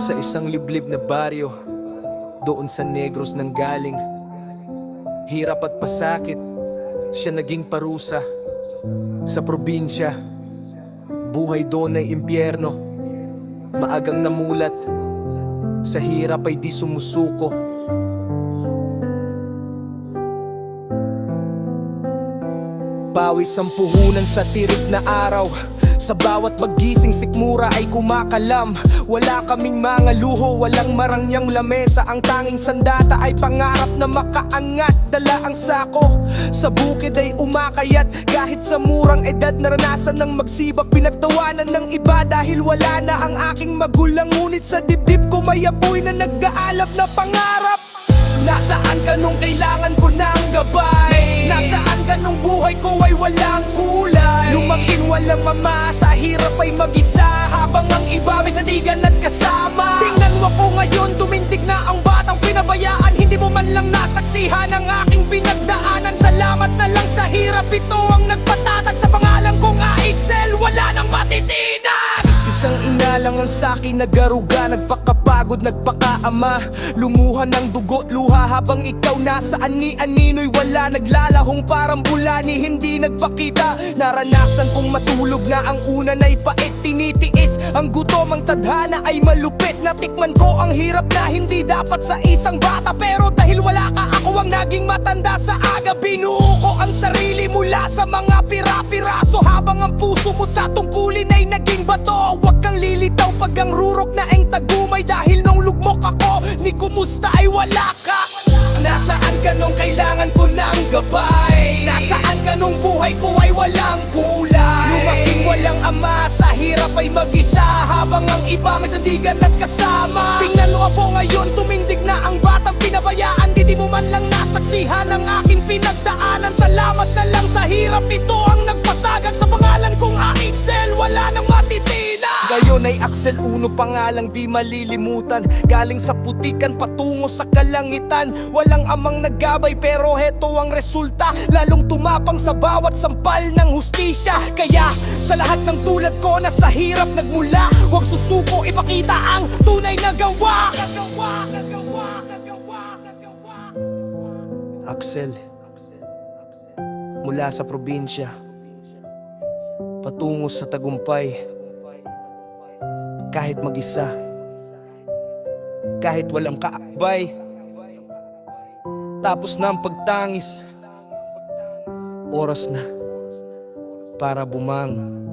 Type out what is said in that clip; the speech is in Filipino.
Sa isang liblib na baryo, doon sa Negros nanggaling. Hirap at pasakit, siya naging parusa. Sa probinsya, buhay doon ay impyerno. Maagang namulat, sa hirap ay di sumusuko. Pawis ang puhunan sa tirik na araw. Sa bawat paggising sikmura ay kumakalam. Wala kaming mga luho, walang marangyang lamesa. Ang tanging sandata ay pangarap na makaangat. Dala ang sako, sa bukid ay umakayat. Kahit sa murang edad naranasan ng magsibak. Pinagtawanan ng iba dahil wala na ang aking magulang. Ngunit sa dibdib ko may apoy na nag-aalab na pangarap. Nasaan ka nung kailangan ko ng gabay? Nasaan ka nung buhay ko ay walang kulay? Lumaking walang mama, sa hirap ay mag-isa. Habang ang iba may sandigan at kasama. Tingnan mo ko ngayon, tumindig na ang batang pinabayaan. Hindi mo man lang nasaksihan ang aking pinagdaanan. Salamat na lang sa hirap, ito ang nagpatatag sa pangalan kong Aixel. Wala nang matitinan. Isang ina lang ang sakin nagaruga, nagpakapagod, nagpakaama. Lumuha ng dugo't luha habang ikaw nasa ani-anino'y wala. Naglalahong parang bulani, hindi nagpakita. Naranasan kong matulog na ang una na'y pait. Tinitiis ang gutom, ang tadhana ay malupit. Natikman ko ang hirap na hindi dapat sa isang bata. Pero dahil wala ka, ako ang naging matanda sa aga. Binuo ko ang sarili mula sa mga pira-piraso. Habang ang puso mo sa tungkulin ay naging bato. Huwag kang lilitaw pag ang rurok na ang tagumay. Dahil nung lugmok ako, ni kumusta ay wala ka. Nasaan ka nung kailangan ko ng gabay? Nasaan ka nung buhay ko ay walang kulay? Lumaking walang ama, sa hirap ay mag-isa. Habang ang iba may sandigan at kasama. Tingnan mo ako ngayon, tumindig na ang batang pinabayaan. Di mo man lang nasaksihan ang aking pinagdaanan. Salamat na lang sa hirap, ito ang nagpatagag sa pangalan kong Aixel. Wala nang matitina. Gayon ay Axel Uno, pangalang di malilimutan. Galing sa putikan patungo sa kalangitan. Walang amang naggabay pero heto ang resulta. Lalong tumapang sa bawat sampal ng hustisya. Kaya sa lahat ng tulad ko na sa hirap nagmula, huwag susuko, ipakita ang tunay na gawa. Axel, mula sa probinsya patungo sa tagumpay. Kahit mag-isa, kahit walang kaakbay. Tapos na ang pagtangis, oras na para bumang.